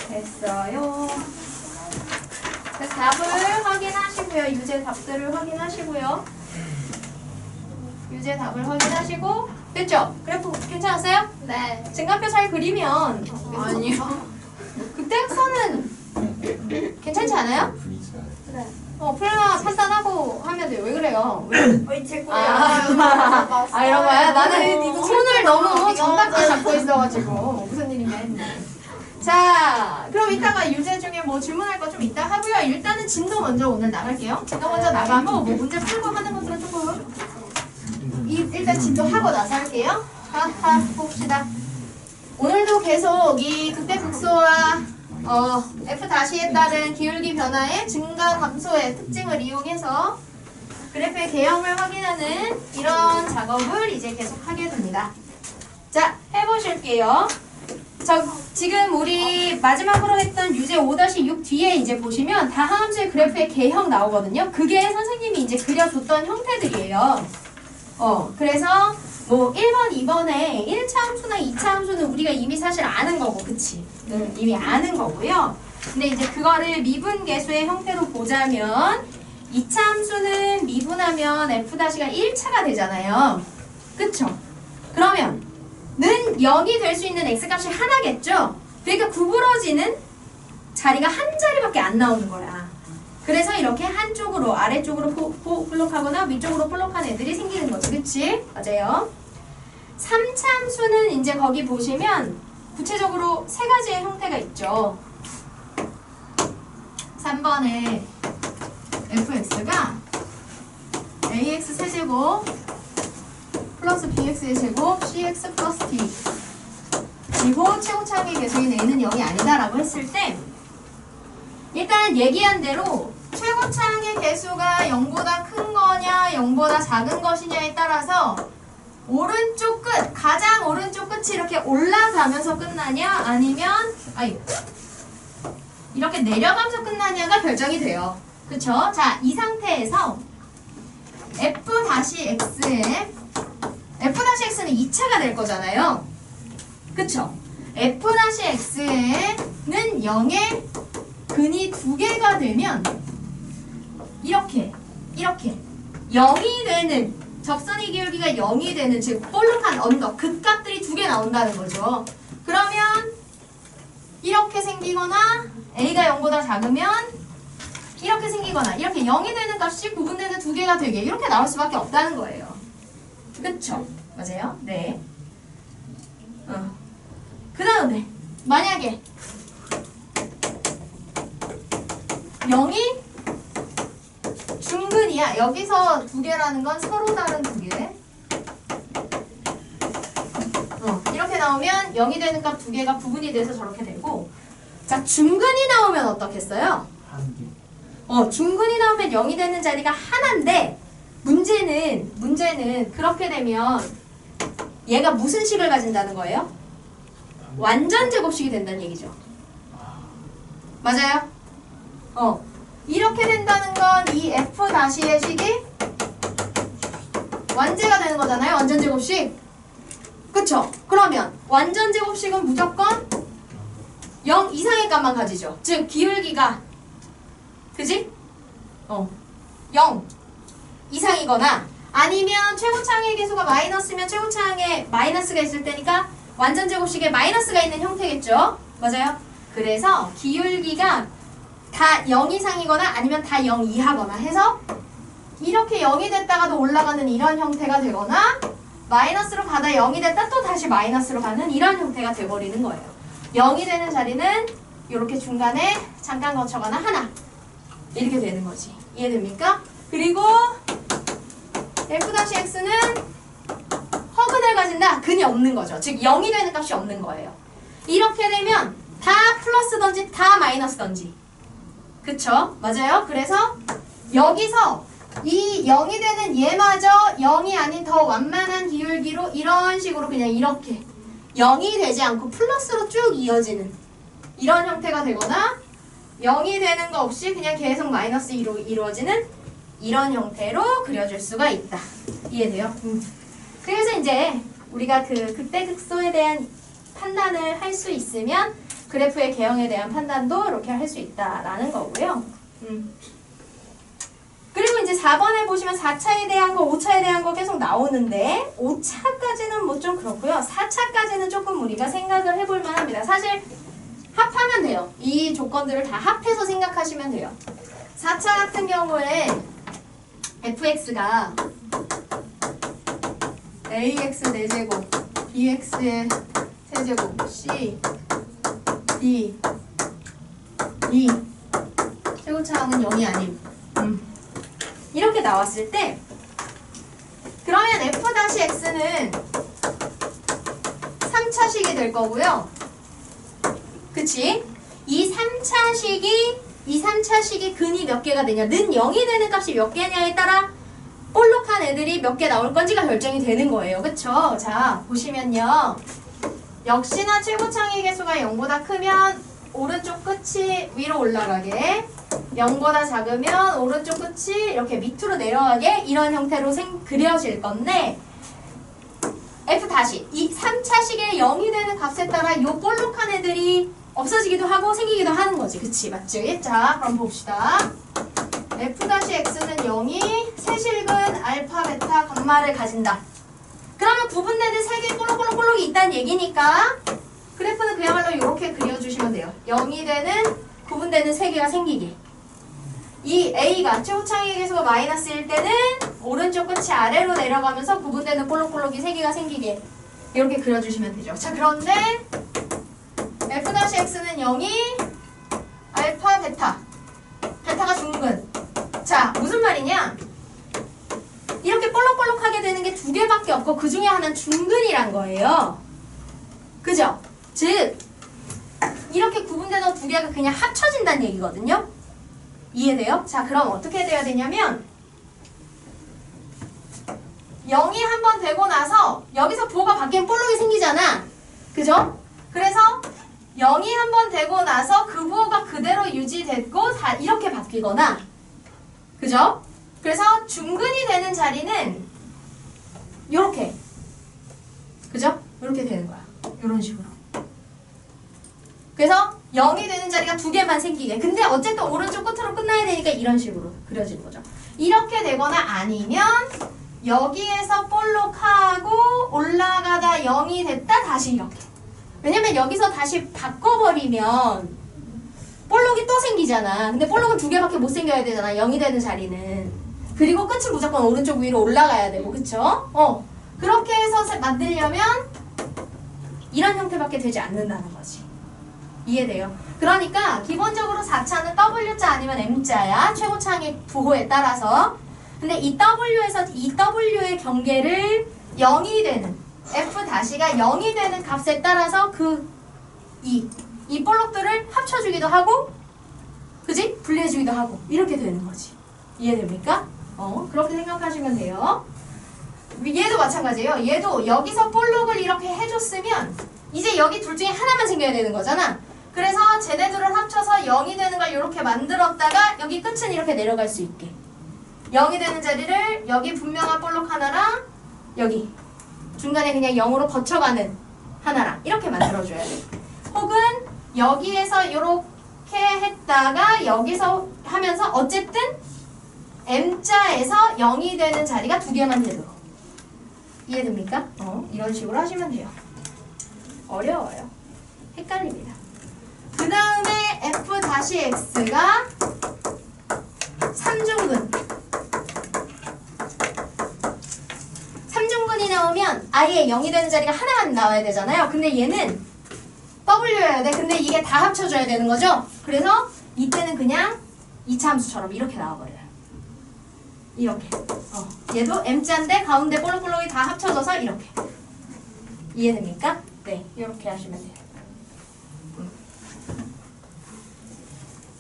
됐어요. 그래서 답을 확인하시고요. 유제 답들을 확인하시고요. 유제 답을 확인하시고 됐죠? 그래프 괜찮았어요? 네. 증가표 잘 그리면 아니요. 극대각선은 괜찮지 않아요? 네. 플라 판단하고 하면 돼요. 왜 그래요? 제 거야. 이런 거야? 나는 손을 너무 정답게 맞아요. 잡고 있어가지고 무슨 일인가 했네. 자, 그럼 이따가 유제 중에 뭐 질문할 거 좀 이따 하고요. 일단은 진도 먼저 오늘 나갈게요. 진도 먼저 나가고 뭐 문제 풀고 하는 것들은 조금 일단 진도 하고 나서 할게요. 봅시다. 오늘도 계속 이 극대극소와 F'에 따른 기울기 변화의 증가 감소의 특징을 이용해서 그래프의 개형을 확인하는 이런 작업을 이제 계속 하게 됩니다. 자, 해보실게요. 지금 우리 마지막으로 했던 유제 5-6 뒤에 이제 보시면 다함수의 그래프의 개형 나오거든요. 그게 선생님이 이제 그려줬던 형태들이에요. 그래서 뭐 1번, 2번에 1차 함수나 2차 함수는 우리가 이미 사실 아는 거고, 그치? 이미 아는 거고요. 근데 이제 그거를 미분계수의 형태로 보자면 2차 함수는 미분하면 F'가 1차가 되잖아요. 그쵸? 그러면 는 0이 될 수 있는 X값이 하나겠죠? 그러니까 구부러지는 자리가 한 자리밖에 안 나오는 거야. 그래서 이렇게 한쪽으로 아래쪽으로 볼록하거나 위쪽으로 볼록한 애들이 생기는 거죠. 그치? 맞아요. 3차 함수는 이제 거기 보시면 구체적으로 세 가지의 형태가 있죠. 3번에 fx가 ax 세제곱 플러스 bx의 제곱 cx 플러스 d 그리고 최고차항의 계수인 a는 0이 아니다라고 했을 때 일단 얘기한 대로 최고차항의 개수가 0보다 큰 거냐 0보다 작은 것이냐에 따라서 오른쪽 끝, 가장 오른쪽 끝이 이렇게 올라가면서 끝나냐 아니면 이렇게 내려가면서 끝나냐가 결정이 돼요. 그쵸? 자, 이 상태에서 f-x에 f-x는 2차가 될 거잖아요. 그쵸? f-x에는 0의 근이 2개가 되면 이렇게 0이 되는 접선의 기울기가 0이 되는 즉 볼록한 언덕 극값들이 2개 나온다는 거죠. 그러면 이렇게 생기거나 a가 0보다 작으면 이렇게 생기거나 이렇게 0이 되는 값이 구분되는 2개가 되게 이렇게 나올 수밖에 없다는 거예요. 그쵸? 맞아요? 네. 그 다음에 만약에 0이 중근이야. 여기서 2개라는 건 서로 다른 2개. 이렇게 나오면 0이 되는 값 2개가 구분이 돼서 저렇게 되고 자, 중근이 나오면 어떻겠어요? 중근이 나오면 0이 되는 자리가 하나인데 문제는 그렇게 되면 얘가 무슨 식을 가진다는 거예요? 완전 제곱식이 된다는 얘기죠. 맞아요? 이렇게 된다는 건 이 f-의 식이 완제가 되는 거잖아요. 완전 제곱식. 그쵸? 그러면 완전 제곱식은 무조건 0 이상의 값만 가지죠. 즉 기울기가 그지? 0 이상이거나 아니면 최고차항의 계수가 마이너스면 최고차항에 마이너스가 있을 때니까 완전 제곱식에 마이너스가 있는 형태겠죠? 맞아요? 그래서 기울기가 다 0 이상이거나 아니면 다 0 이하거나 해서 이렇게 0이 됐다가도 올라가는 이런 형태가 되거나 마이너스로 가다 0이 됐다 또 다시 마이너스로 가는 이런 형태가 돼버리는 거예요. 0이 되는 자리는 이렇게 중간에 잠깐 거쳐가나 하나 이렇게 되는 거지. 이해됩니까? 그리고 f-x는 허근을 가진다. 근이 없는 거죠. 즉 0이 되는 값이 없는 거예요. 이렇게 되면 다 플러스던지 다 마이너스던지 그쵸? 맞아요? 그래서 여기서 이 0이 되는 얘마저 0이 아닌 더 완만한 기울기로 이런 식으로 그냥 이렇게 0이 되지 않고 플러스로 쭉 이어지는 이런 형태가 되거나 0이 되는 거 없이 그냥 계속 마이너스로 이루어지는 이런 형태로 그려줄 수가 있다. 이해돼요? 그래서 이제 우리가 그 극대극소에 대한 판단을 할 수 있으면 그래프의 개형에 대한 판단도 이렇게 할 수 있다라는 거고요. 그리고 이제 4번에 보시면 4차에 대한 거, 5차에 대한 거 계속 나오는데 5차까지는 뭐 좀 그렇고요. 4차까지는 조금 우리가 생각을 해볼 만합니다. 사실 합하면 돼요. 이 조건들을 다 합해서 생각하시면 돼요. 4차 같은 경우에 fx가 ax 4제곱, bx의 세제곱, c, d, e 최고차항은 0이 아님. 이렇게 나왔을 때 그러면 f-x는 3차식이 될 거고요. 그치? 이 3차식이 근이 몇 개가 되냐, 는 0이 되는 값이 몇 개냐에 따라 볼록한 애들이 몇 개 나올 건지가 결정이 되는 거예요. 그쵸? 자, 보시면요. 역시나 최고차항의 개수가 0보다 크면 오른쪽 끝이 위로 올라가게, 0보다 작으면 오른쪽 끝이 이렇게 밑으로 내려가게, 이런 형태로 그려질 건데, f 다시 이 3차식의 0이 되는 값에 따라 이 볼록한 애들이 없어지기도 하고 생기기도 하는 거지. 그치? 맞지? 자, 그럼 봅시다. f-x는 0이 세실근 알파, 베타, 감마를 가진다. 그러면 구분되는 3개의 볼록볼록볼록이 있다는 얘기니까 그래프는 그야말로 이렇게 그려주시면 돼요. 0이 되는 구분되는 3개가 생기게. 이 a가 최고차항의 개수가 마이너스일 때는 오른쪽 끝이 아래로 내려가면서 구분되는 볼록볼록이 3개가 생기게, 이렇게 그려주시면 되죠. 자, 그런데 f-x는 0이 알파, 베타, 베타가 중근. 자, 무슨 말이냐? 이렇게 볼록볼록하게 되는 게 2개밖에 없고 그 중에 하나는 중근이란 거예요. 그죠? 즉 이렇게 구분되던 2개가 그냥 합쳐진다는 얘기거든요. 이해돼요? 자, 그럼 어떻게 돼야 되냐면 0이 한번 되고 나서 여기서 부호가 바뀌면 볼록이 생기잖아. 그죠? 그래서 0이 한번 되고 나서 그 부호가 그대로 유지됐고 이렇게 바뀌거나, 그죠? 그래서 중근이 되는 자리는 요렇게, 그죠? 요렇게 되는 거야. 요런 식으로. 그래서 0이 되는 자리가 2개만 생기게. 근데 어쨌든 오른쪽 끝으로 끝나야 되니까 이런 식으로 그려지는 거죠. 이렇게 되거나 아니면 여기에서 볼록하고 올라가다 0이 됐다 다시 이렇게. 왜냐면 여기서 다시 바꿔버리면 볼록이 또 생기잖아. 근데 볼록은 2개밖에 못 생겨야 되잖아. 0이 되는 자리는. 그리고 끝은 무조건 오른쪽 위로 올라가야 되고, 그쵸? 그렇게 해서 만들려면 이런 형태밖에 되지 않는다는 거지. 이해돼요? 그러니까 기본적으로 4차는 W자 아니면 M자야. 최고차항의 부호에 따라서. 근데 이 W에서 이 W의 경계를 0이 되는, F-가 0이 되는 값에 따라서 이 볼록들을 합쳐주기도 하고, 그지? 분리해주기도 하고, 이렇게 되는 거지. 이해됩니까? 그렇게 생각하시면 돼요. 얘도 마찬가지예요. 얘도 여기서 볼록을 이렇게 해줬으면 이제 여기 둘 중에 하나만 생겨야 되는 거잖아. 그래서 쟤네들을 합쳐서 0이 되는 걸 이렇게 만들었다가 여기 끝은 이렇게 내려갈 수 있게, 0이 되는 자리를 여기 분명한 볼록 하나랑 여기 중간에 그냥 0으로 거쳐가는 하나랑 이렇게 만들어줘야 돼. 혹은 여기에서 이렇게 했다가 여기서 하면서 어쨌든 M자에서 0이 되는 자리가 2개만 되도록. 이해됩니까? 이런 식으로 하시면 돼요. 어려워요. 헷갈립니다. 그 다음에 f-x가 3중근. 3중근이 나오면 아예 0이 되는 자리가 하나만 나와야 되잖아요. 근데 얘는 W여야 돼. 근데 이게 다 합쳐져야 되는 거죠? 그래서 이때는 그냥 2차 함수처럼 이렇게 나와버려요. 이렇게. 얘도 M자인데 가운데 볼록볼록이 다 합쳐져서 이렇게. 이해됩니까? 네, 이렇게 하시면 돼요.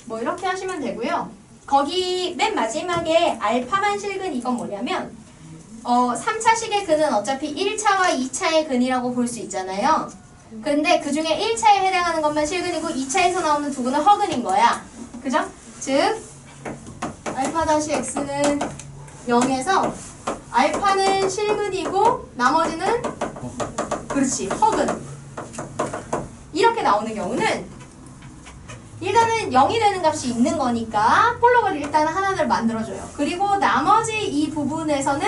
뭐 이렇게 하시면 되고요. 거기 맨 마지막에 알파만 실근 이건 뭐냐면 3차식의 근은 어차피 1차와 2차의 근이라고 볼 수 있잖아요. 근데 그 중에 1차에 해당하는 것만 실근이고 2차에서 나오는 두 근은 허근인 거야. 그죠? 즉 알파-x는 0에서 알파는 실근이고 나머지는 그렇지 허근. 이렇게 나오는 경우는 일단은 0이 되는 값이 있는 거니까 폴록을 일단 하나를 만들어줘요. 그리고 나머지 이 부분에서는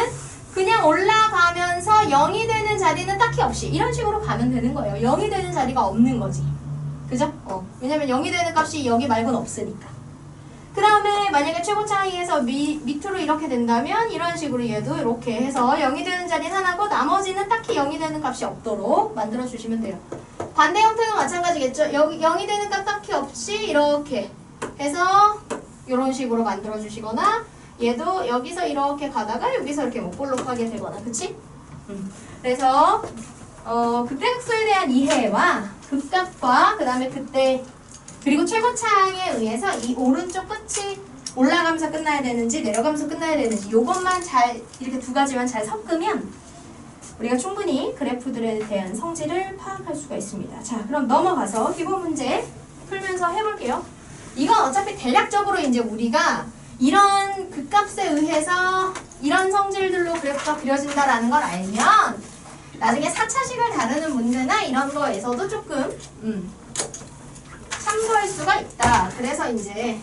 그냥 올라가면서 0이 되는 자리는 딱히 없이 이런 식으로 가면 되는 거예요. 0이 되는 자리가 없는 거지. 그죠? 왜냐면 0이 되는 값이 여기 말고는 없으니까. 그 다음에 만약에 최고 차이에서 밑으로 이렇게 된다면 이런 식으로 얘도 이렇게 해서 0이 되는 자리는 하나고 나머지는 딱히 0이 되는 값이 없도록 만들어주시면 돼요. 반대 형태도 마찬가지겠죠? 여기 0이 되는 값 딱히 없이 이렇게 해서 이런 식으로 만들어주시거나 얘도 여기서 이렇게 가다가 여기서 이렇게 볼록하게 되거나 그치? 그래서 극대극소에 대한 이해와 극값과 그 다음에 그때 그리고 최고차에 의해서 이 오른쪽 끝이 올라가면서 끝나야 되는지 내려가면서 끝나야 되는지 요것만 잘 이렇게 두 가지만 잘 섞으면 우리가 충분히 그래프들에 대한 성질을 파악할 수가 있습니다. 자, 그럼 넘어가서 기본 문제 풀면서 해볼게요. 이건 어차피 대략적으로 이제 우리가 이런 극값에 의해서 이런 성질들로 그래프가 그려진다라는 걸 알면 나중에 4차식을 다루는 문제나 이런 거에서도 조금 참고할 수가 있다. 그래서 이제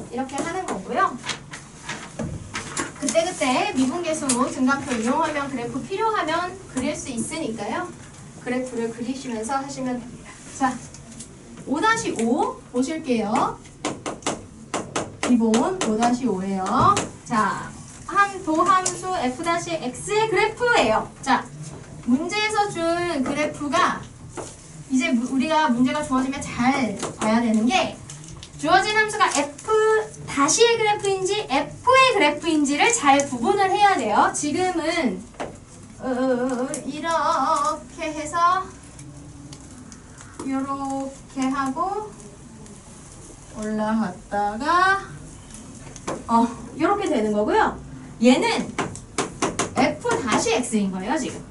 이렇게 하는 거고요. 그때그때 미분계수 증가표 이용하면 그래프 필요하면 그릴 수 있으니까요. 그래프를 그리시면서 하시면 됩니다. 자, 5-5 보실게요. 기본 5-5예요. 자, 한 도함수 f-x의 그래프예요. 자, 문제에서 준 그래프가 이제 우리가 문제가 주어지면 잘 봐야 되는 게 주어진 함수가 f-의 그래프인지 f의 그래프인지를 잘 구분을 해야 돼요. 지금은 이렇게 해서 이렇게 하고 올라갔다가 이렇게 되는 거고요. 얘는 f-x인 거예요, 지금.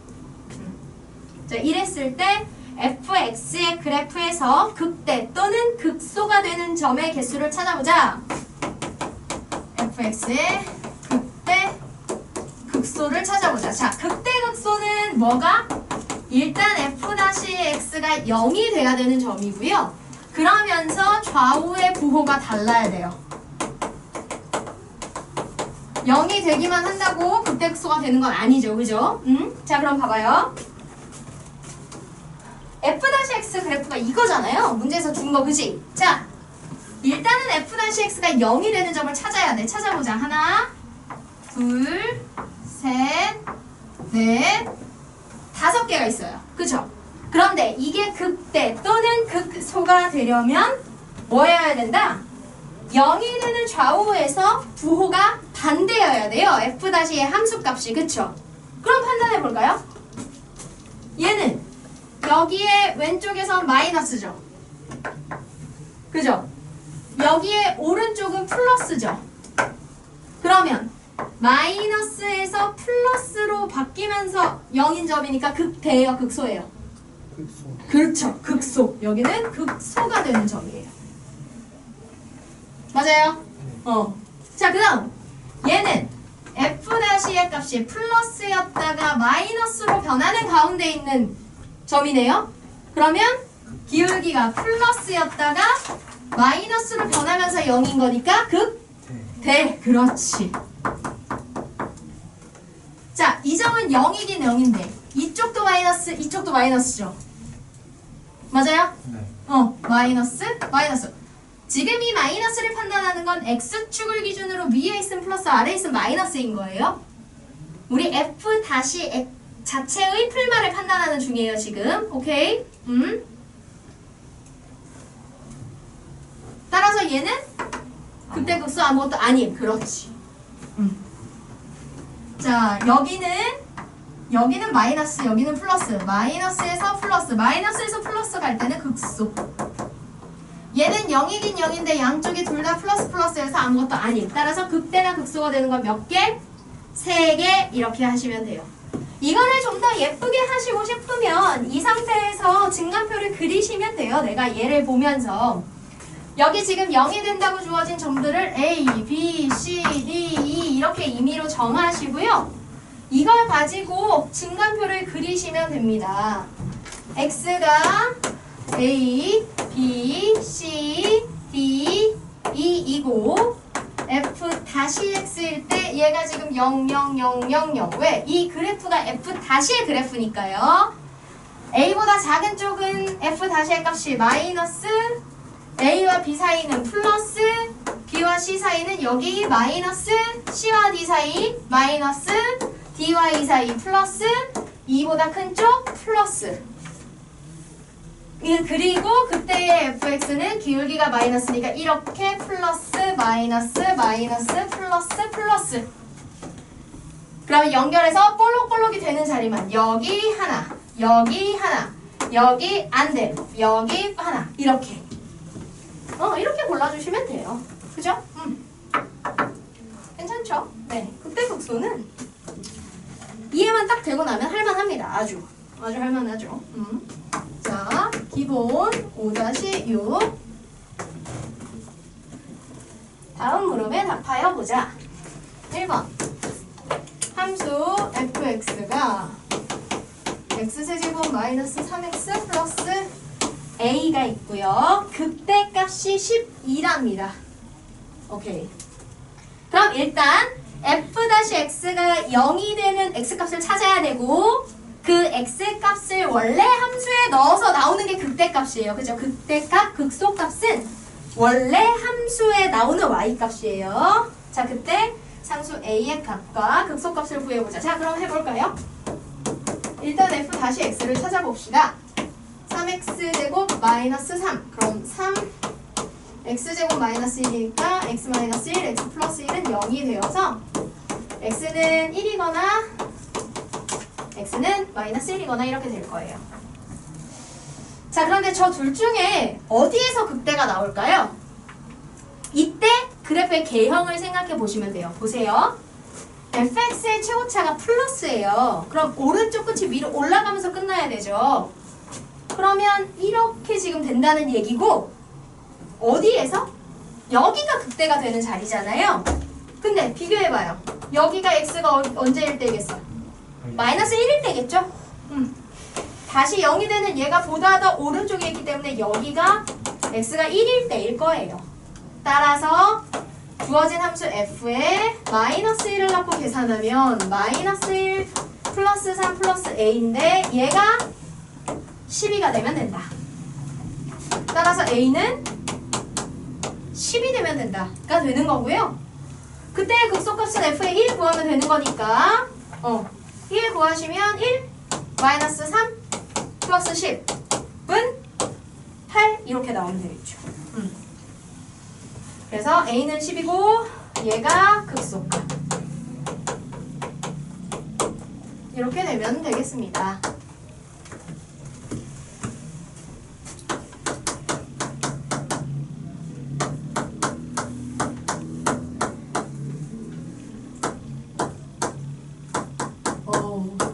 자, 이랬을 때 fx의 그래프에서 극대 또는 극소가 되는 점의 개수를 찾아보자. fx의 극대, 극소를 찾아보자. 자, 극대, 극소는 뭐가? 일단 f-x가 0이 돼야 되는 점이고요. 그러면서 좌우의 부호가 달라야 돼요. 0이 되기만 한다고 극대, 극소가 되는 건 아니죠. 그죠? 자, 그럼 봐봐요. f-x 그래프가 이거잖아요. 문제에서 준 거, 그지? 자, 일단은 f-x가 0이 되는 점을 찾아야 돼. 찾아보자. 하나, 둘, 셋, 넷, 5개가 있어요. 그죠? 그런데 이게 극대 또는 극소가 되려면 뭐여야 된다? 0이 되는 좌우에서 부호가 반대여야 돼요. f-의 함수값이. 그쵸? 그럼 판단해 볼까요? 얘는 여기에 왼쪽에서 마이너스죠. 그죠? 여기에 오른쪽은 플러스죠. 그러면 마이너스에서 플러스로 바뀌면서 0인 점이니까 극대예요, 극소예요? 극소. 그렇죠. 극소. 여기는 극소가 되는 점이에요. 맞아요? 자, 그 다음 얘는 f-의 값이 플러스였다가 마이너스로 변하는 가운데 있는 점이네요. 그러면 기울기가 플러스였다가 마이너스로 변하면서 0인 거니까 극대. 그렇지. 자, 이 점은 0이긴 0인데 이쪽도 마이너스, 이쪽도 마이너스죠. 맞아요? 네. 마이너스, 마이너스. 지금 이 마이너스를 판단하는 건 x축을 기준으로 위에 있으면 플러스, 아래에 있으면 마이너스인 거예요. 우리 f-x 자체의 풀말을 판단하는 중이에요, 지금. 오케이? 따라서 얘는 극대, 극소 아무것도 아님. 그렇지. 자, 여기는 마이너스, 여기는 플러스. 마이너스에서 플러스, 마이너스에서 플러스 갈 때는 극소. 얘는 0이긴 0인데 양쪽이 둘 다 플러스 플러스여서 아무것도 아님. 따라서 극대나 극소가 되는 건 몇 개? 3개. 이렇게 하시면 돼요. 이거를 좀 더 예쁘게 하시고 싶으면 이 상태에서 증간표를 그리시면 돼요. 내가 얘를 보면서 여기 지금 0이 된다고 주어진 점들을 A, B, C, D, E 이렇게 임의로 정하시고요. 이걸 가지고 증간표를 그리시면 됩니다. X가 A, B, C, D, E이고 F-X일 때 얘가 지금 0, 0, 0, 0, 0. 왜? 이 그래프가 F-의 그래프니까요. A보다 작은 쪽은 F-의 값이 마이너스, A와 B 사이는 플러스, B와 C 사이는 여기 마이너스, C와 D 사이 마이너스, D와 E 사이 플러스, 2보다 큰 쪽 플러스. 그리고 그때의 fx는 기울기가 마이너스니까 이렇게 플러스 마이너스 마이너스 플러스 플러스. 그럼 연결해서 볼록볼록이 되는 자리만 여기 하나, 여기 하나, 여기 안 돼, 여기 하나 이렇게 이렇게 골라주시면 돼요. 그죠? 괜찮죠? 네, 극대 극소는 이해만 딱 되고 나면 할만합니다. 아주 할만하죠. 자, 기본 5-6 다음 물음에 답하여 보자. 1번 함수 fx가 x세제곱 마이너스 3x 플러스 a가 있고요. 극대값이 12랍니다. 오케이. 그럼 일단 f-x가 0이 되는 x값을 찾아야 되고 그 x값을 원래 함수에 넣어서 나오는 게 극대값이에요. 그죠? 극대값, 극소값은 원래 함수에 나오는 y값이에요. 자, 그때 상수 a의 값과 극소값을 구해보자. 자, 그럼 해볼까요? 일단 f-x를 찾아봅시다. 3x제곱 마이너스 3. 그럼 3x제곱 마이너스 1이니까 x 마이너스 1, x 플러스 1은 0이 되어서 x는 1이거나 x는 마이너스 1이거나 이렇게 될 거예요. 자, 그런데 저 둘 중에 어디에서 극대가 나올까요? 이때 그래프의 개형을 생각해 보시면 돼요. 보세요. fx의 최고차가 플러스예요. 그럼 오른쪽 끝이 위로 올라가면서 끝나야 되죠. 그러면 이렇게 지금 된다는 얘기고 어디에서? 여기가 극대가 되는 자리잖아요. 근데 비교해봐요. 여기가 x가 언제일 때겠어? 마이너스 1일 때겠죠? 다시 0이 되는 얘가 보다 더 오른쪽에 있기 때문에 여기가 x가 1일 때일 거예요. 따라서 주어진 함수 f에 마이너스 1을 넣고 계산하면 마이너스 1 플러스 3 플러스 a인데 얘가 12가 되면 된다. 따라서 a는 10이 되면 된다가 되는 거고요. 그때 극소값은 f의 1 구하면 되는 거니까 1 구하시면 1 마이너스 3 플러스 10은 8 이렇게 나오면 되겠죠. 그래서 a는 10이고 얘가 극소값 이렇게 되면 되겠습니다.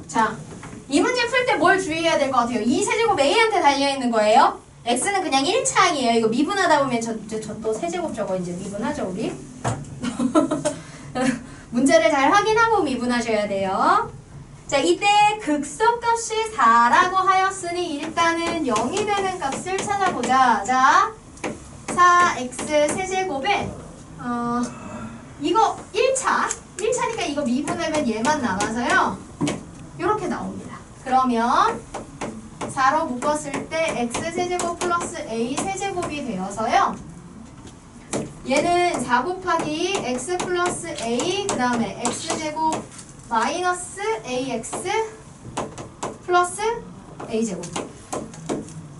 자, 이 문제 풀 때 뭘 주의해야 될 것 같아요? 2세제곱 a한테 달려있는 거예요. x는 그냥 1차항이에요. 이거 미분하다 보면 저 또 세제곱 저거 이제 미분하죠, 우리? 문제를 잘 확인하고 미분하셔야 돼요. 자, 이때 극소값이 4라고 하였으니 일단은 0이 되는 값을 찾아보자. 자, 4x 세제곱에 이거 1차니까 이거 미분하면 얘만 남아서요. 이렇게 나옵니다. 그러면 4로 묶었을 때 x세제곱 플러스 a세제곱이 되어서요. 얘는 4 곱하기 x 플러스 a 그 다음에 x제곱 마이너스 ax 플러스 a제곱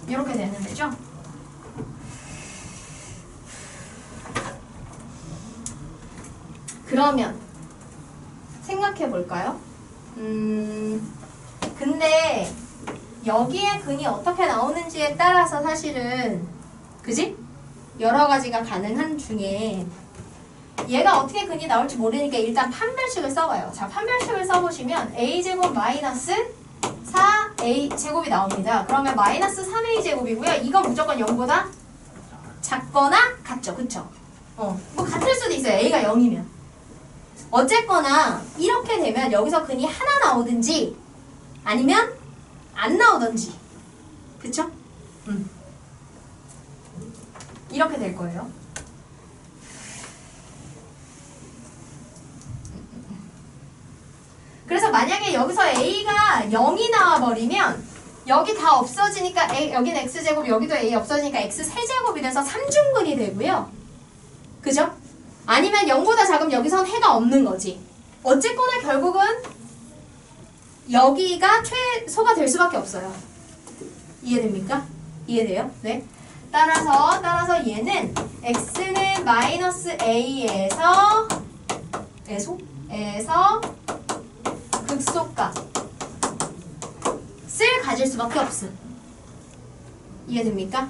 이렇게 되는 거죠. 그러면 생각해 볼까요? 근데 여기에 근이 어떻게 나오는지에 따라서 사실은 그지? 여러 가지가 가능한 중에 얘가 어떻게 근이 나올지 모르니까 일단 판별식을 써봐요. 자, 판별식을 써보시면 a제곱 마이너스 4a제곱이 나옵니다. 그러면 마이너스 3a제곱이고요. 이건 무조건 0보다 작거나 같죠. 그쵸? 뭐 같을 수도 있어요. a가 0이면. 어쨌거나 이렇게 되면 여기서 근이 하나 나오든지 아니면 안 나오든지. 그쵸? 이렇게 될 거예요. 그래서 만약에 여기서 a가 0이 나와버리면 여기 다 없어지니까 여기는 x제곱, 여기도 a 없어지니까 x 세제곱이 돼서 3중근이 되고요. 그죠? 아니면 0보다 작으면 여기선 해가 없는 거지. 어쨌거나 결국은 여기가 최소가 될 수밖에 없어요. 이해됩니까? 이해돼요? 네. 따라서 얘는 x는 마이너스 a에서 극소값을 가질 수밖에 없음. 이해됩니까?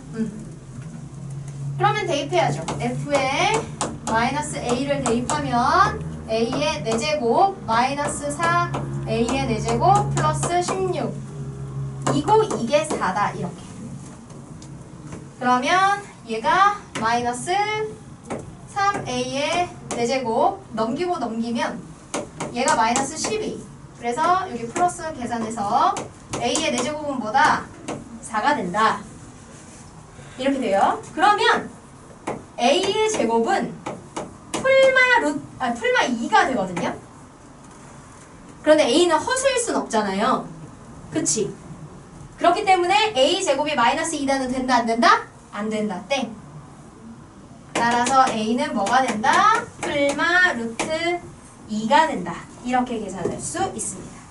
그러면 대입해야죠. f에 마이너스 a를 대입하면 a의 4제곱 마이너스 4a의 4제곱 플러스 16 이고 이게 4다 이렇게. 그러면 얘가 마이너스 3a의 4제곱 넘기고 넘기면 얘가 마이너스 12. 그래서 여기 플러스 계산해서 a의 4제곱은 뭐다? 4가 된다. 이렇게 돼요. 그러면 a의 제곱은 풀마 2가 되거든요. 그런데 a는 허수일 순 없잖아요. 그치? 그렇기 때문에 a 제곱이 마이너스 2다는 된다 안 된다? 안 된다. 땡. 따라서 a는 뭐가 된다? 풀마 루트 2가 된다. 이렇게 계산할 수 있습니다.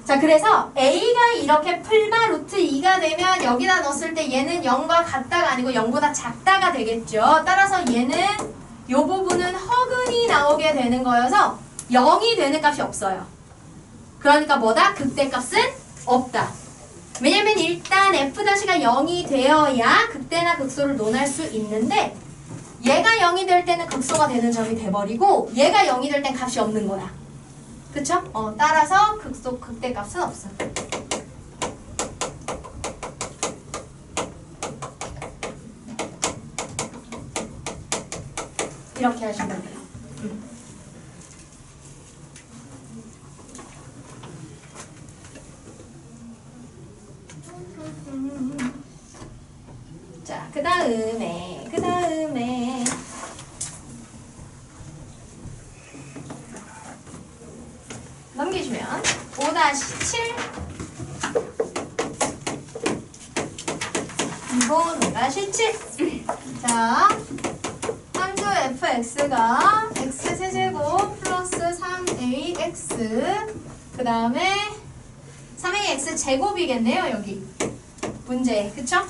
자, 그래서 a가 이렇게 풀마 루트 2가 되면 여기다 넣었을 때 얘는 0과 같다가 아니고 0보다 작다가 되겠죠. 따라서 얘는 이 부분은 허근이 나오게 되는 거여서 0이 되는 값이 없어요. 그러니까 뭐다? 극대값은 없다. 왜냐면 일단 f'가 0이 되어야 극대나 극소를 논할 수 있는데 얘가 0이 될 때는 극소가 되는 점이 돼버리고 얘가 0이 될 땐 값이 없는 거야. 그쵸? 따라서 극대값은 없어. 이렇게 하시면 돼요. 자, 그 다음에 넘기시면 5-7 이번 5-7 자, 함수 fx가 x세제곱 플러스 3ax 그 다음에 3ax 제곱이겠네요. 여기 문제 그쵸?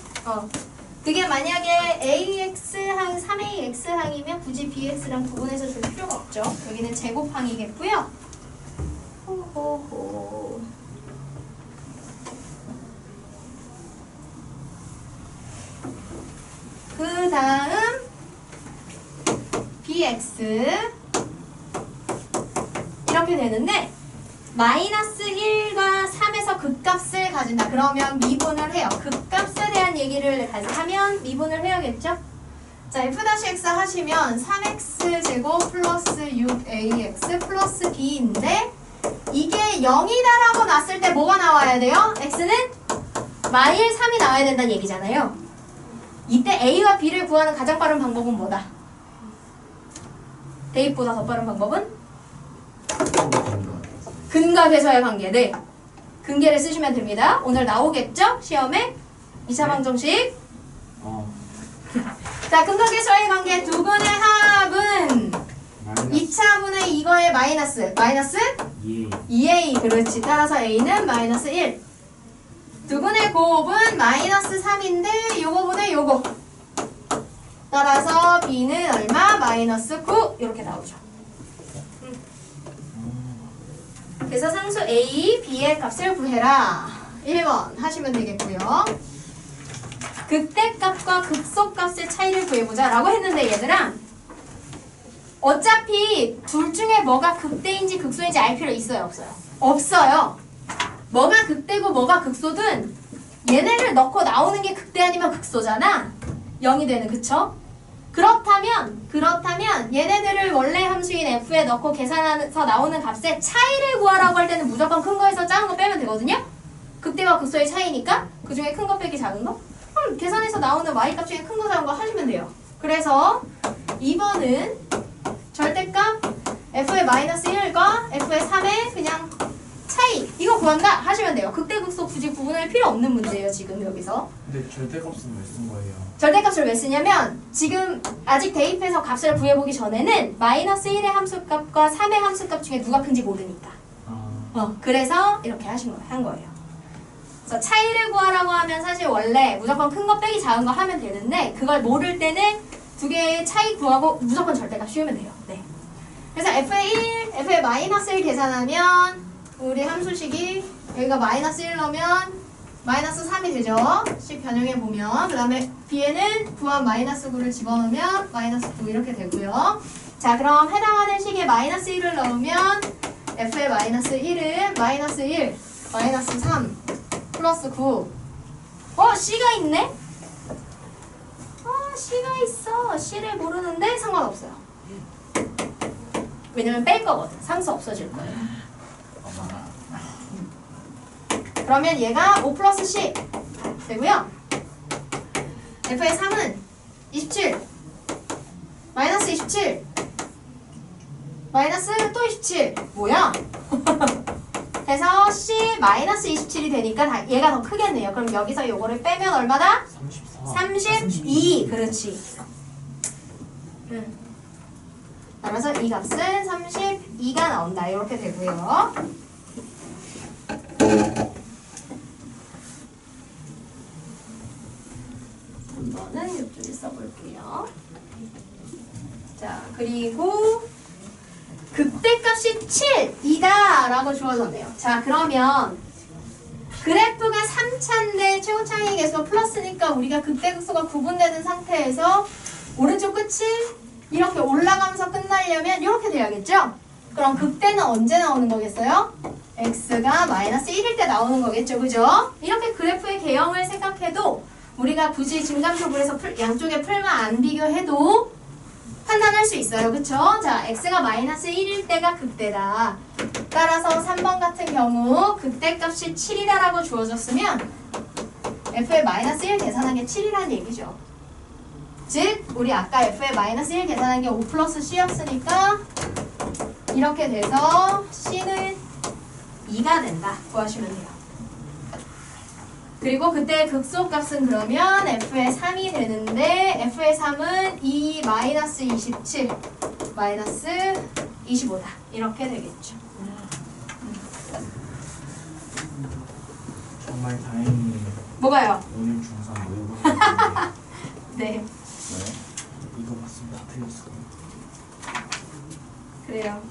그게 만약에 ax항 3ax항이면 굳이 bx랑 구분해서 줄 필요가 없죠. 여기는 제곱항이겠고요. 호호호. 그 다음 bx 이렇게 되는데 마이너스 1과 3에서 극값을 가진다. 그러면 미분을 해요. 극값에 대한 얘기를 하면 미분을 해야겠죠? 자, f-x 하시면 3x제곱 플러스 6ax 플러스 b인데 이게 0이다라고 놨을 때 뭐가 나와야 돼요? x는 마일 3이 나와야 된다는 얘기잖아요. 이때 a와 b를 구하는 가장 빠른 방법은 뭐다? 대입보다 더 빠른 방법은? 근각에서의 관계. 네. 근계를 쓰시면 됩니다. 오늘 나오겠죠? 시험에? 2차 방정식. 자, 근각에서의 관계 두근의 합은 2차분의 이거의 마이너스 2a. 그렇지. 따라서 a는 마이너스 1. 두근의 곱은 마이너스 3인데 요거분의 요거. 따라서 b는 얼마? 마이너스 9. 이렇게 나오죠. 그래서 상수 a, b의 값을 구해라. 1번 하시면 되겠고요. 극대값과 극소값의 차이를 구해보자 라고 했는데 얘들아, 어차피 둘 중에 뭐가 극대인지 극소인지 알 필요 있어요? 없어요? 없어요. 뭐가 극대고 뭐가 극소든 얘네를 넣고 나오는 게 극대 아니면 극소잖아. 0이 되는, 그쵸? 그렇다면 얘네들을 원래 함수인 f에 넣고 계산해서 나오는 값의 차이를 구하라고 할 때는 무조건 큰 거에서 작은 거 빼면 되거든요? 극대와 극소의 차이니까 그 중에 큰 거 빼기 작은 거? 그럼 계산해서 나오는 y값 중에 큰 거 작은 거 하시면 돼요. 그래서 2번은 절대값 f의 마이너스 1과 f의 3의 그냥 차이 이거 구한다 하시면 돼요. 극대극소 굳이 구분할 필요 없는 문제예요. 지금 여기서. 근데 절대값은 왜 쓴 거예요? 절대값을 왜 쓰냐면 지금 아직 대입해서 값을 구해보기 전에는 마이너스 1의 함수값과 3의 함수값 중에 누가 큰지 모르니까. 그래서 이렇게 한 거예요. 그래서 차이를 구하라고 하면 사실 원래 무조건 큰 거 빼기 작은 거 하면 되는데 그걸 모를 때는 두 개의 차이 구하고 무조건 절대값 씌우면 돼요. 네. 그래서 f의 1, f의 마이너스 1 계산하면 우리 함수식이 여기가 마이너스 1 넣으면 마이너스 3이 되죠. 식 변형해보면 그 다음에 b에는 구한 마이너스 9를 집어넣으면 마이너스 9 이렇게 되고요. 자 그럼 해당하는 식에 마이너스 1을 넣으면 f의 마이너스 1은 마이너스 1, 마이너스 3 플러스 9 C가 있네? C가 있어. C를 모르는데 상관없어요. 왜냐면 뺄 거거든. 상수 없어질 거예요. 그러면 얘가 5 플러스 C 되고요. f의 3은 27 마이너스 27 마이너스 또 27 뭐야? 그래서 C 마이너스 27이 되니까 얘가 더 크겠네요. 그럼 여기서 요거를 빼면 얼마다? 32 그렇지. 따라서 이 값은 32가 나온다. 이렇게 되고요. 한번은 이쪽에 써볼게요. 자, 그리고 극대값이 7이다 라고 주어졌네요. 자, 그러면 그래프가 3차인데 최고차항의 개수가 플러스니까 우리가 극대극소가 구분되는 상태에서 오른쪽 끝이 이렇게 올라가면서 끝나려면 이렇게 돼야겠죠? 그럼 극대는 언제 나오는 거겠어요? x가 마이너스 1일 때 나오는 거겠죠, 그죠? 이렇게 그래프의 개형을 생각해도 우리가 굳이 증감표불에서 양쪽에 풀만 안 비교해도 판단할 수 있어요, 그쵸? 자, x가 마이너스 1일 때가 극대다. 따라서 3번 같은 경우 극대값이 7이다라고 주어졌으면 f의 마이너스 1 계산한 게 7이라는 얘기죠. 즉, 우리 아까 f의 마이너스 1 계산한 게 5 플러스 c였으니까 이렇게 돼서 c는 2가 된다 구하시면 돼요. 그리고 그때 극소값은 그러면 f의 3이 되는데 f의 3은 2 마이너스 27 마이너스 25다. 이렇게 되겠죠. 정말 다행히 뭐가요? 오늘 중3 모의고사 네. 이거 봤으면 다 틀렸어. 그래요.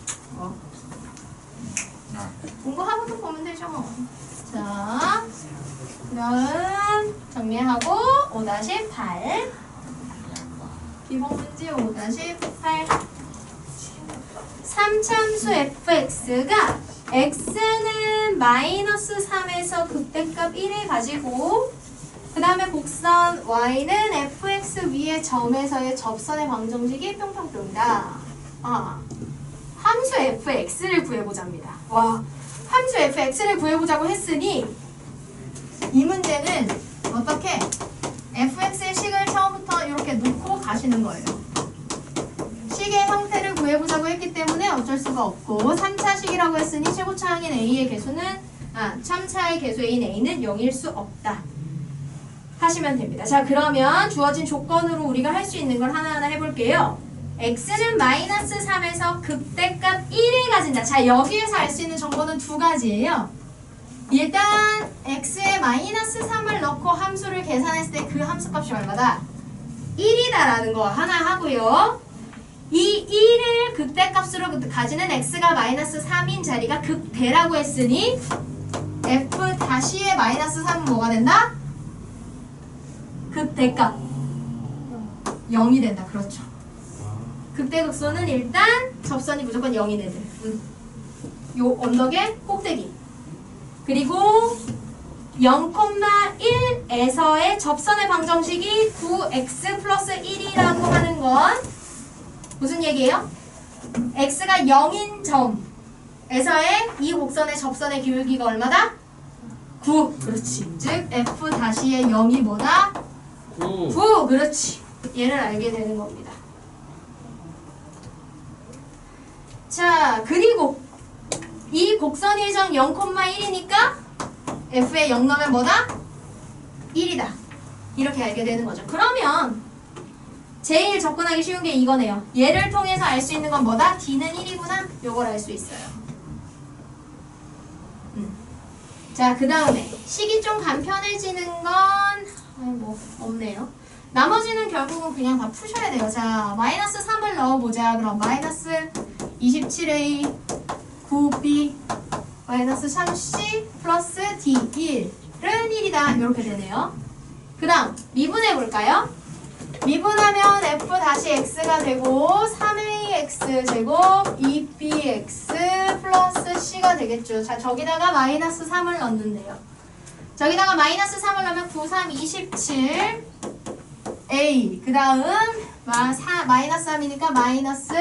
공부하고 또 보면 되죠. 자, 그 다음 정리하고 5-8 기본 문제 5-8 3참수 fx가 x는 마이너스 3에서 극대값 1을 가지고 그 다음에 곡선 y는 fx 위의 점에서의 접선의 방정식이 뿅뿅뿅이다. 함수 fx를 구해보자입니다. 와, 함수 fx를 구해보자고 했으니 이 문제는 어떻게 fx의 식을 처음부터 이렇게 놓고 가시는 거예요. 식의 형태를 구해보자고 했기 때문에 어쩔 수가 없고 3차식이라고 했으니 최고차항인 a의 개수는 참차의 개수인 a는 0일 수 없다 하시면 됩니다. 자, 그러면 주어진 조건으로 우리가 할 수 있는 걸 하나하나 해볼게요. x는 마이너스 3에서 극대값 1을 가진다. 자, 여기에서 알 수 있는 정보는 두 가지예요. 일단 x에 마이너스 3을 넣고 함수를 계산했을 때 그 함수값이 얼마다? 1이다 라는 거 하나 하고요. 이 1을 극대값으로 가지는 x가 마이너스 3인 자리가 극대라고 했으니 f-의 마이너스 3은 뭐가 된다? 극대값 0이 된다. 그렇죠. 극대극소는 일단 접선이 무조건 0인 애들. 요 언덕의 꼭대기. 그리고 0,1에서의 접선의 방정식이 9x 플러스 1이라고 하는 건 무슨 얘기예요? x가 0인 점에서의 이 곡선의 접선의 기울기가 얼마다? 9. 그렇지. 즉 f-의 0이 뭐다? 9. 9. 그렇지. 얘를 알게 되는 겁니다. 자, 그리고 이 곡선 일정 0,1이니까 f에 0 넣으면 뭐다? 1이다. 이렇게 알게 되는 거죠. 그러면 제일 접근하기 쉬운 게 이거네요. 얘를 통해서 알 수 있는 건 뭐다? D는 1이구나. 요걸 알 수 있어요. 자, 그 다음에 식이 좀 간편해지는 건 뭐 없네요. 나머지는 결국은 그냥 다 푸셔야 돼요. 자, 마이너스 3을 넣어보자. 그럼 마이너스 27A 9B 마이너스 3C 플러스 D 1은 1이다. 이렇게 되네요. 그 다음 미분해볼까요? 미분하면 f-x가 되고 3ax제곱 2bx 플러스 c가 되겠죠. 자, 저기다가 마이너스 3을 넣는데요. 저기다가 마이너스 3을 넣으면 9, 3, 27 a 그 다음 마이너스 3이니까 마이너스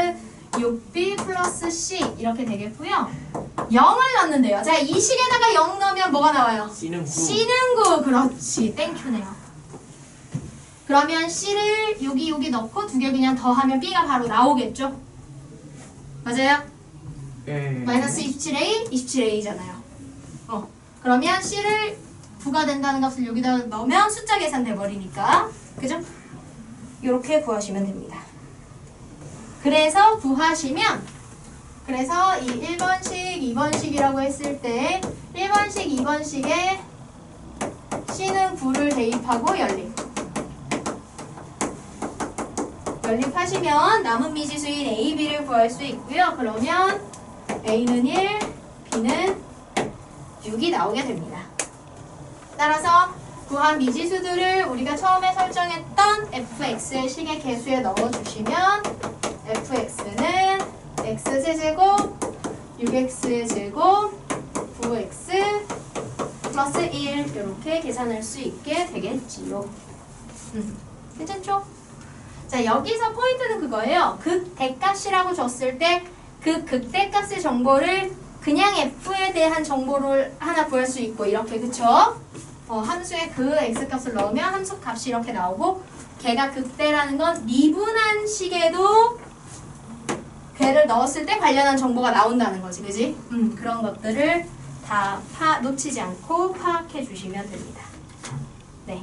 6b 플러스 c 이렇게 되겠고요. 0을 넣는데요. 자, 이 식에다가 0 넣으면 뭐가 나와요? C는 9. C는 9. 그렇지. 땡큐네요. 그러면 C를 여기 넣고 두 개 그냥 더하면 B가 바로 나오겠죠? 맞아요? 네. 마이너스 27A, 27A잖아요. 그러면 C를 9가 된다는 값을 여기다 넣으면 숫자 계산돼 버리니까. 그죠? 이렇게 구하시면 됩니다. 그래서 구하시면 그래서 이 1번식, 2번식이라고 했을 때 1번식, 2번식에 C는 9를 대입하고 연립하시면 남은 미지수인 A, B를 구할 수 있고요. 그러면 A는 1, B는 6이 나오게 됩니다. 따라서 구한 미지수들을 우리가 처음에 설정했던 fx의 식의 개수에 넣어주시면 fx는 x제곱 6x제곱 9x 플러스 1 이렇게 계산할 수 있게 되겠지요. 괜찮죠? 자, 여기서 포인트는 그거예요. 극대값이라고 줬을 때 그 극대값의 정보를 그냥 f에 대한 정보를 하나 구할 수 있고 이렇게, 그쵸? 함수에 그 x값을 넣으면 함수 값이 이렇게 나오고, 걔가 극대라는 건 미분한 식에도 걔를 넣었을 때 관련한 정보가 나온다는 거지, 그지? 그런 것들을 다 놓치지 않고 파악해 주시면 됩니다. 네.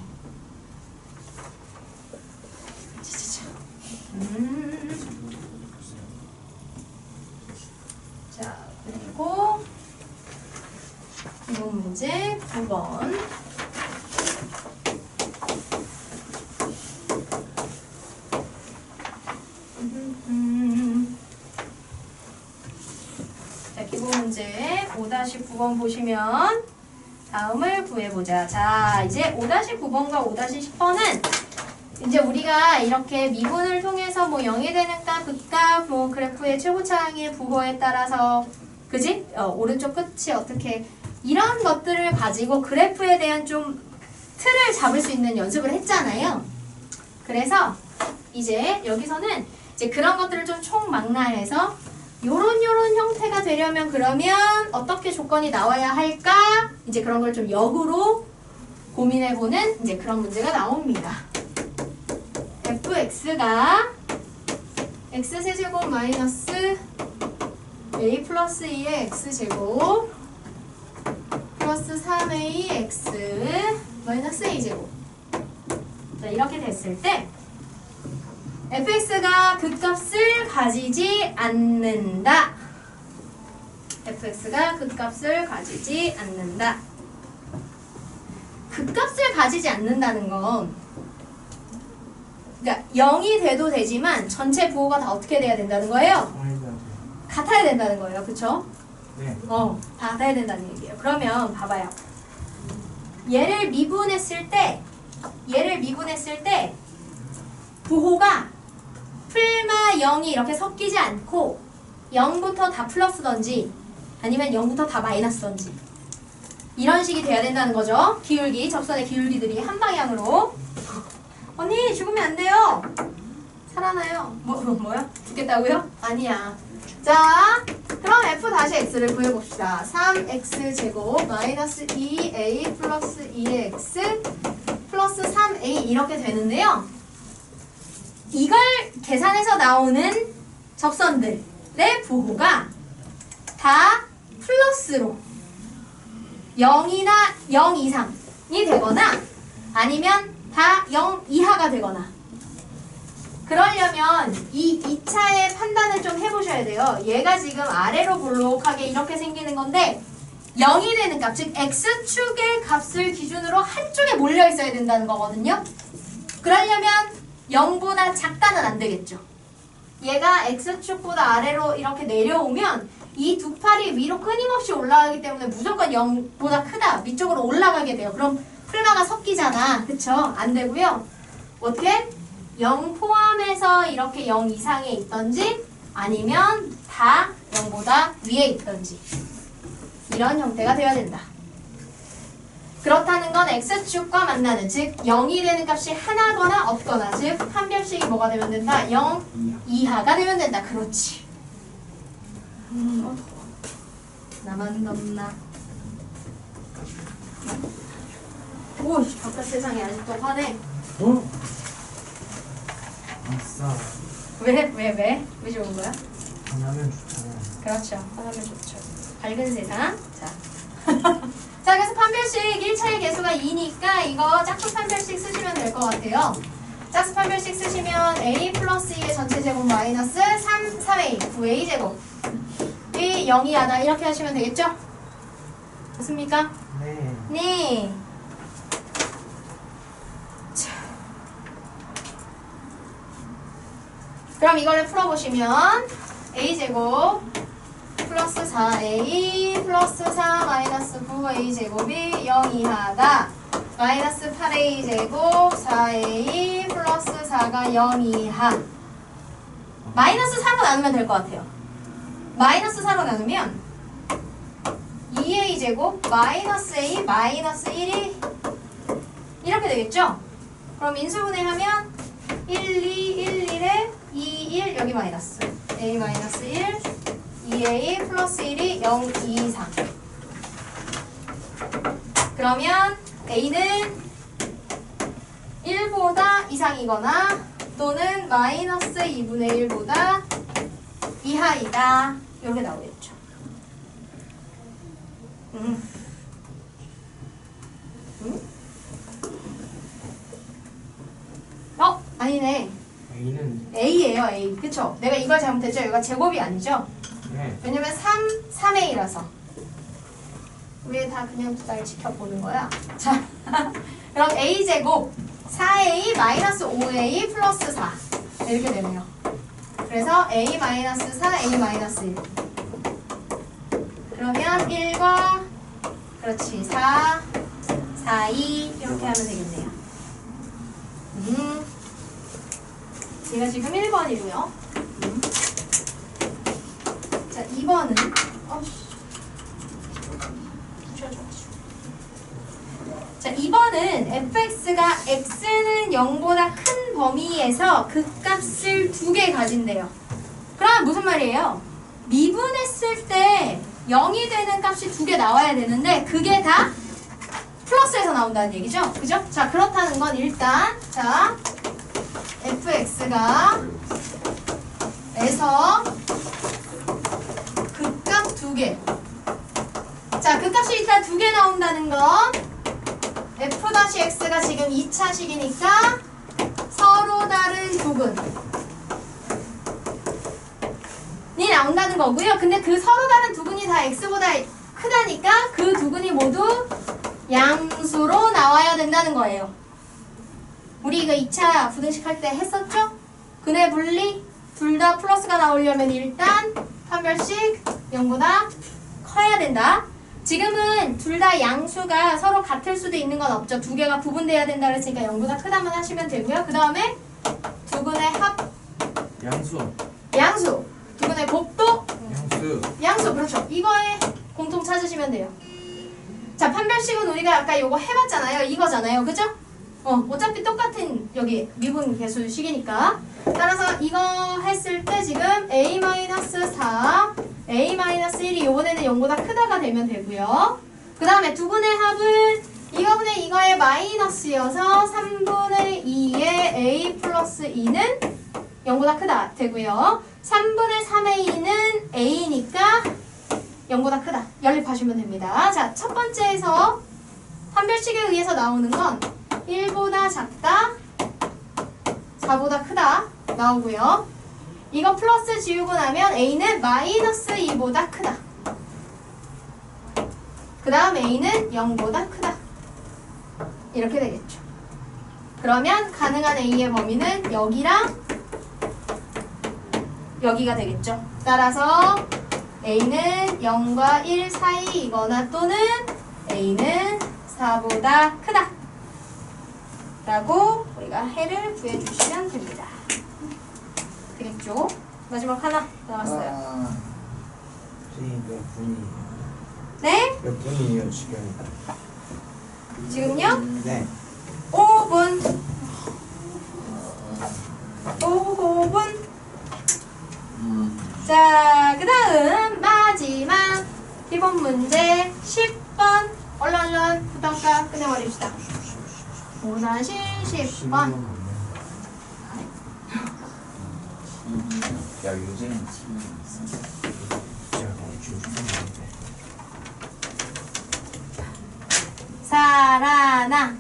자, 그리고 이번 문제 9번. 자, 기본 문제 5-9번 보시면 다음을 구해보자. 자, 이제 5-9번과 5-10번은 이제 우리가 이렇게 미분을 통해서 뭐 0이 되는 값, 극값, 뭐 그래프의 최고차항의 부호에 따라서, 그지? 오른쪽 끝이 어떻게, 이런 것들을 가지고 그래프에 대한 좀 틀을 잡을 수 있는 연습을 했잖아요. 그래서 이제 여기서는 이제 그런 것들을 좀 총망라해서 요런 형태가 되려면 그러면 어떻게 조건이 나와야 할까? 이제 그런 걸 좀 역으로 고민해보는 이제 그런 문제가 나옵니다. fx가 x세제곱 마이너스 a 플러스 2의 x제곱 플러스 3ax 마이너스 a제곱. 자, 이렇게 됐을 때 fx가 그 값을 가지지 않는다. fx가 그 값을 가지지 않는다. 그 값을 가지지 않는다는 건, 그러니까 0이 돼도 되지만 전체 부호가 다 어떻게 돼야 된다는 거예요? 같아야 된다는 거예요. 그쵸? 네. 다 같아야 된다는 얘기예요. 그러면 봐봐요. 얘를 미분했을 때 부호가 풀마 0이 이렇게 섞이지 않고 0부터 다 플러스던지 아니면 0부터 다 마이너스던지 이런 식이 돼야 된다는 거죠. 기울기, 접선의 기울기들이 한 방향으로. 언니 죽으면 안 돼요. 살아나요. 뭐야? 죽겠다고요? 아니야. 자, 그럼 f-x를 구해봅시다. 3x제곱 마이너스 2a 플러스 2x 플러스 3a 이렇게 되는데요. 이걸 계산해서 나오는 접선들의 부호가 다 플러스로 0이나 0 이상이 되거나 아니면 다 0 이하가 되거나 그러려면 이 2차의 판단을 좀 해보셔야 돼요. 얘가 지금 아래로 볼록하게 이렇게 생기는 건데 0이 되는 값, 즉 x축의 값을 기준으로 한쪽에 몰려 있어야 된다는 거거든요. 그러려면 0보다 작다는 안 되겠죠. 얘가 x축보다 아래로 이렇게 내려오면 이 두 팔이 위로 끊임없이 올라가기 때문에 무조건 0보다 크다. 위쪽으로 올라가게 돼요. 그럼 풀마가 섞이잖아. 그쵸? 안 되고요. 어떻게? 0 포함해서 이렇게 0 이상에 있던지 아니면 다 0보다 위에 있던지 이런 형태가 되어야 된다. 그렇다는 건 x축과 만나는 즉 0이 되는 값이 하나거나 없거나 즉 판별식이 뭐가 되면 된다? 0 이하가 되면 된다. 그렇지. 나만 넘나. 오, 바깥 세상에 아직도 화내. 어? 아싸. 왜 좋은 거야? 하나면 좋잖아. 그렇죠. 화나면 좋죠. 밝은 세상. 자. 자, 그래서 판별식 1차의 개수가 2니까 이거 짝수 판별식 쓰시면 될 것 같아요. 짝수 판별식 쓰시면 a 플러스 2의 전체 제곱 마이너스 3a, 9a 제곱 이 0이하다 이렇게 하시면 되겠죠? 좋습니까? 네. 네. 자. 그럼 이거를 풀어보시면 a제곱 플러스 4a 플러스 4 마이너스 9a 제곱이 0 이하다. 마이너스 8a 제곱 4a 플러스 4가 0 이하. 마이너스 4로 나누면 될 것 같아요. 마이너스 4로 나누면 2a 제곱 마이너스 a 마이너스 1이 이렇게 되겠죠? 그럼 인수분해하면 1, 2, 1, 1에 2, 1 여기 마이너스 a 마이너스 1 2a 플러스 1이 0 이상. 그러면 a는 1보다 이상이거나 또는 마이너스 2분의 1보다 이하이다. 이렇게 나오겠죠. 아니네. A는 a예요, a. 그쵸? 내가 이걸 잘못했죠? 여기가 제곱이 아니죠? 네. 왜냐면 3a라서. 왜 다 그냥 날 지켜보는 거야? 자, 그럼 a제곱 4a 마이너스 5a 플러스 4 이렇게 되네요. 그래서 a 마이너스 4, a 마이너스 1. 그러면 1과 그렇지 4, 4, 2 이렇게 하면 되겠네요. 얘가 지금 1번이고요. 자, 2번은 자, 2번은 fx가 x는 0보다 큰 범위에서 그 값을 2개 가진대요. 그럼 무슨 말이에요? 미분했을 때 0이 되는 값이 2개 나와야 되는데 그게 다 플러스에서 나온다는 얘기죠? 그죠? 자, 그렇다는 건 일단 자 fx가 에서 극값 2개. 자, 극값이 일단 2개 나온다는 건 f-x가 지금 2차식이니까 서로 다른 두근이 나온다는 거고요. 근데 그 서로 다른 두근이 다 x보다 크다니까 그 두근이 모두 양수로 나와야 된다는 거예요. 우리 이거 2차 부등식 할 때 했었죠? 근해 분리 둘 다 플러스가 나오려면 일단 판별식 0보다 커야 된다. 지금은 둘 다 양수가 서로 같을 수도 있는 건 없죠. 두 개가 구분돼야 된다 그랬으니까 0보다 크다만 하시면 되고요. 그 다음에 두근의 합 양수 두근의 곱도 양수 그렇죠. 이거에 공통 찾으시면 돼요. 자, 판별식은 우리가 아까 요거 해봤잖아요. 이거잖아요. 그죠? 어차피 똑같은 여기 미분 계수식이니까. 따라서 이거 했을 때 지금 a-4, a-1이 요번에는 0보다 크다가 되면 되고요. 그 다음에 두근의 합은 이거분의 이거의 마이너스여서 3분의 2의 a 플러스 2는 0보다 크다 되고요. 3분의 3의 2는 a니까 0보다 크다. 연립하시면 됩니다. 자, 첫 번째에서 판별식에 의해서 나오는 건 1보다 작다, 4보다 크다 나오고요. 이거 플러스 지우고 나면 a는 마이너스 2보다 크다. 그 다음 a는 0보다 크다. 이렇게 되겠죠. 그러면 가능한 a의 범위는 여기랑 여기가 되겠죠. 따라서 a는 0과 1 사이이거나 또는 a는 4보다 크다 라고 우리가 해를 구해주시면 됩니다. 되겠죠? 마지막 하나 남았어요. 선생님 몇 분이에요? 네? 몇 분이에요 지금? 지금요? 네. 5분. 5분. 자, 그 다음 마지막 기본 문제 10번. 얼른 부탁과 끝내버립시다. 5-10번. 야 요새는 살아나.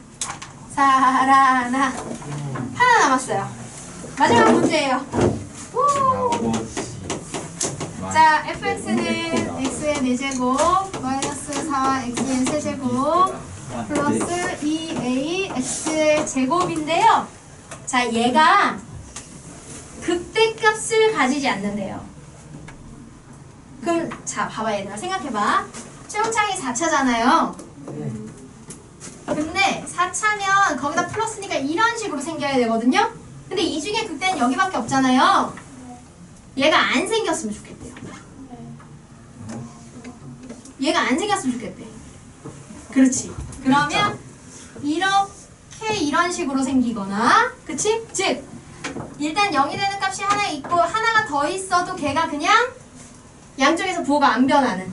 살아나. 하나 남았어요. 마지막 문제예요. 우! 자, fx는 x의 4제곱 마이너스 4x의 세제곱 플러스 2a x의 제곱인데요. 자, 얘가 극대값을 가지지 않는데요. 그럼 자, 봐봐 얘들아. 생각해봐. 최종창이 4차잖아요. 근데 4차면 거기다 플러스니까 이런 식으로 생겨야 되거든요. 근데 이 중에 극대는 여기밖에 없잖아요. 얘가 안 생겼으면 좋겠대요. 얘가 안 생겼으면 좋겠대. 그렇지. 그러면 이렇게 이런 식으로 생기거나, 그치? 즉 일단 0이 되는 값이 하나 있고 하나가 더 있어도 걔가 그냥 양쪽에서 부호가 안 변하는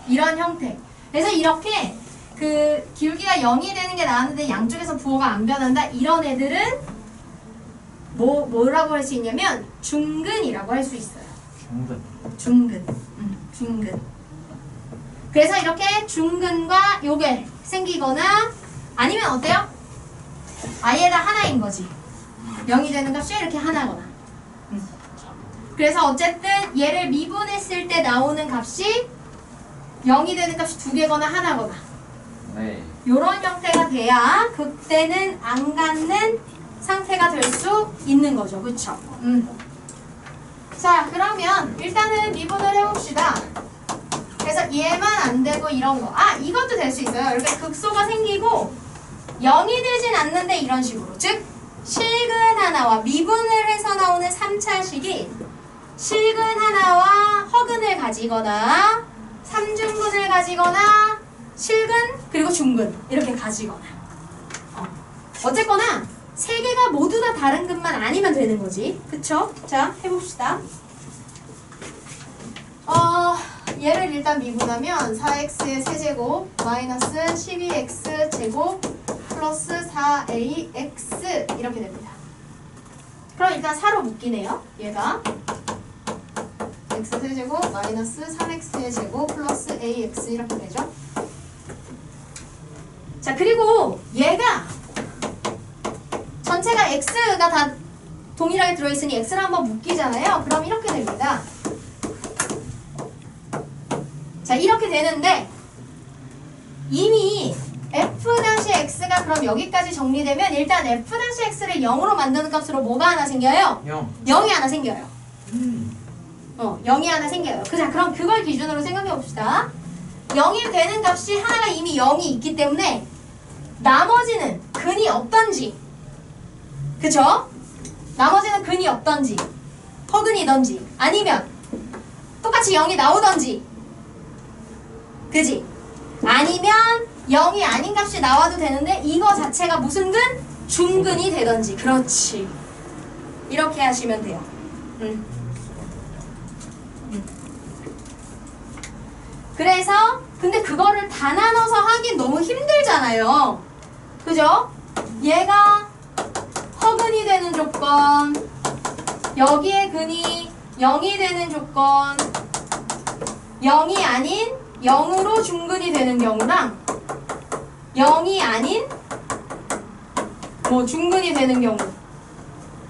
이런 형태. 그래서 이렇게 그 기울기가 0이 되는 게 나왔는데 양쪽에서 부호가 안 변한다. 이런 애들은 뭐라고 할 수 있냐면 중근이라고 할 수 있어요. 중근. 중근. 그래서 이렇게 중근과 요게 생기거나 아니면 어때요? 아예다 하나인 거지. 0이 되는 값이 이렇게 하나거나. 그래서 어쨌든 얘를 미분했을 때 나오는 값이 0이 되는 값이 2개거나 하나거나. 네. 요런 형태가 돼야 극대는 안 갖는 상태가 될 수 있는 거죠. 그쵸? 자, 그러면 일단은 미분을 해봅시다. 그래서 얘만 안 되고 이런 거. 아, 이것도 될 수 있어요. 이렇게 극소가 생기고 0이 되진 않는데 이런 식으로. 즉, 실근 하나와 미분을 해서 나오는 3차식이 실근 하나와 허근을 가지거나 3중근을 가지거나 실근 그리고 중근 이렇게 가지거나. 어쨌거나 세 개가 모두 다 다른 근만 아니면 되는 거지. 그쵸? 자, 해봅시다. 얘를 일단 미분하면 4x의 세제곱 마이너스 12x 제곱 플러스 4ax 이렇게 됩니다. 그럼 일단 4로 묶이네요. 얘가 x 세제곱 마이너스 3x의 제곱 플러스 ax 이렇게 되죠. 자, 그리고 얘가 전체가 x가 다 동일하게 들어있으니 x를 한번 묶이잖아요. 그럼 이렇게 됩니다. 자, 이렇게 되는데 이미 f-x가 그럼 여기까지 정리되면 일단 f-x를 0으로 만드는 값으로 뭐가 하나 생겨요? 0이 하나 생겨요. 0이 하나 생겨요. 자, 그럼 그걸 기준으로 생각해 봅시다. 0이 되는 값이 하나가 이미 0이 있기 때문에 나머지는 근이 없던지, 그쵸? 나머지는 근이 없던지 허근이던지 아니면 똑같이 0이 나오던지, 그지? 아니면 0이 아닌 값이 나와도 되는데 이거 자체가 무슨 근? 중근이 되던지. 그렇지. 이렇게 하시면 돼요. 그래서 근데 그거를 다 나눠서 하긴 너무 힘들잖아요. 그죠? 얘가 허근이 되는 조건, 여기에 근이 0이 되는 조건, 0이 아닌 0으로 중근이 되는 경우랑 0이 아닌 뭐 중근이 되는 경우,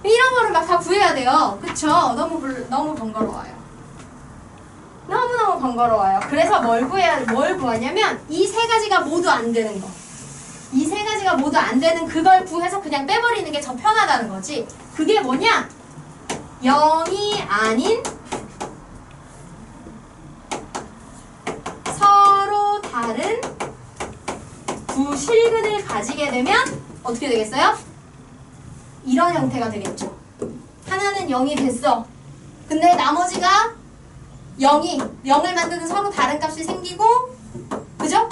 이런 거를 막 다 구해야 돼요. 그쵸? 너무 번거로워요. 너무너무 번거로워요. 그래서 뭘 구하냐면 이 세 가지가 모두 안 되는 거. 이 세 가지가 모두 안 되는 그걸 구해서 그냥 빼버리는 게 더 편하다는 거지. 그게 뭐냐? 0이 아닌 서로 다른 두 실근을 가지게 되면 어떻게 되겠어요? 이런 형태가 되겠죠. 하나는 0이 됐어. 근데 나머지가 0을 만드는 서로 다른 값이 생기고, 그죠?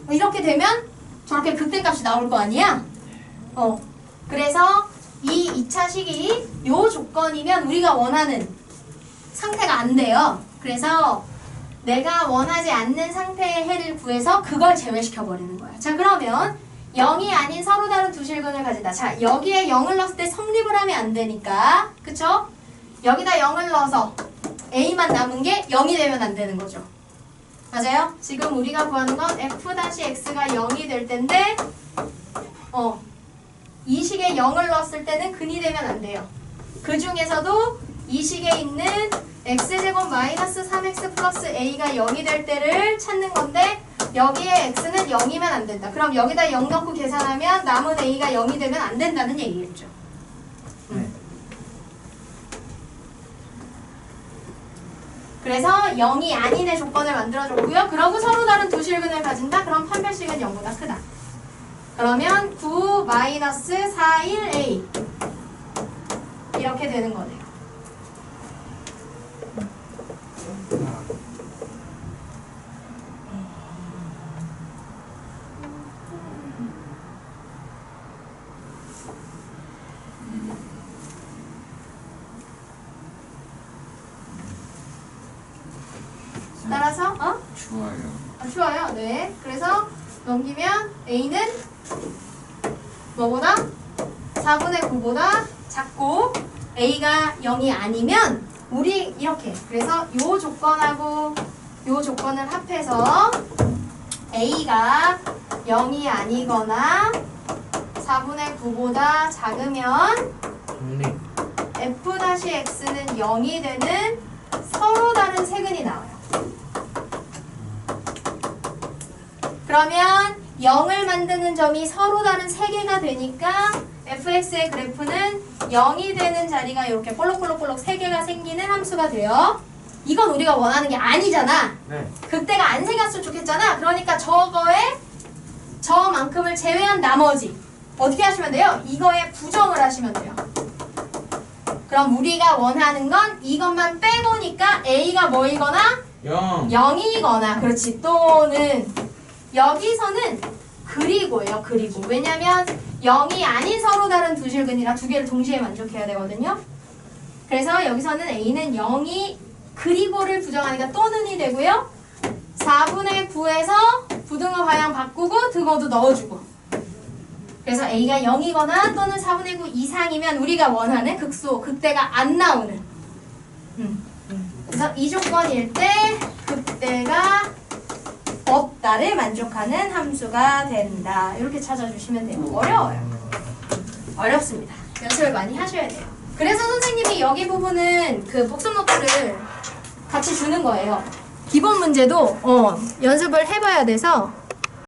이렇게 되면 저렇게 극대값이 나올 거 아니야? 그래서 이 2차 식이 요 조건이면 우리가 원하는 상태가 안 돼요. 그래서 내가 원하지 않는 상태의 해를 구해서 그걸 제외시켜버리는 거야. 자, 그러면 0이 아닌 서로 다른 두 실근을 가진다. 자, 여기에 0을 넣었을 때 성립을 하면 안 되니까, 그쵸? 여기다 0을 넣어서 A만 남은 게 0이 되면 안 되는 거죠. 맞아요? 지금 우리가 구하는 건 F-X가 0이 될 텐데, 이 식에 0을 넣었을 때는 근이 되면 안 돼요. 그 중에서도 이 식에 있는 x제곱 마이너스 3x 플러스 a가 0이 될 때를 찾는 건데, 여기에 x는 0이면 안 된다. 그럼 여기다 0 넣고 계산하면 남은 a가 0이 되면 안 된다는 얘기겠죠. 그래서 0이 아닌의 조건을 만들어줬고요. 그러고 서로 다른 두 실근을 가진다? 그럼 판별식은 0보다 크다. 그러면 9 마이너스 41a 이렇게 되는 거네요. 따라서 좋아요. 좋아요. 네. 그래서 넘기면 a는 뭐보다? 4분의 9보다 작고 a가 0이 아니면 우리 이렇게, 그래서 요 조건하고 요 조건을 합해서 a가 0이 아니거나 4분의 9보다 작으면 f-x는 0이 되는 서로 다른 세근이 나와요. 그러면 0을 만드는 점이 서로 다른 3개가 되니까 fx의 그래프는 0이 되는 자리가 이렇게 볼록볼록볼록 3개가 생기는 함수가 돼요. 이건 우리가 원하는 게 아니잖아. 네. 극대가 안 생겼으면 좋겠잖아. 그러니까 저거에 저만큼을 제외한 나머지 어떻게 하시면 돼요? 이거에 부정을 하시면 돼요. 그럼 우리가 원하는 건 이것만 빼보니까 a가 뭐이거나 0이거나, 그렇지, 또는 여기서는 그리고예요. 그리고 왜냐면 0이 아닌 서로 다른 두 실근이라 두 개를 동시에 만족해야 되거든요. 그래서 여기서는 a는 0이 그리고를 부정하니까 또는이 되고요. 4분의 9에서 부등호 방향 바꾸고 등호도 넣어주고, 그래서 a가 0이거나 또는 4분의 9 이상이면 우리가 원하는 극대가 안 나오는, 그래서 이 조건일 때 극대가 없다를 만족하는 함수가 된다. 이렇게 찾아주시면 돼요. 어려워요. 어렵습니다. 연습을 많이 하셔야 돼요. 그래서 선생님이 여기 부분은 그 복습 노트를 같이 주는 거예요. 기본 문제도 연습을 해봐야 돼서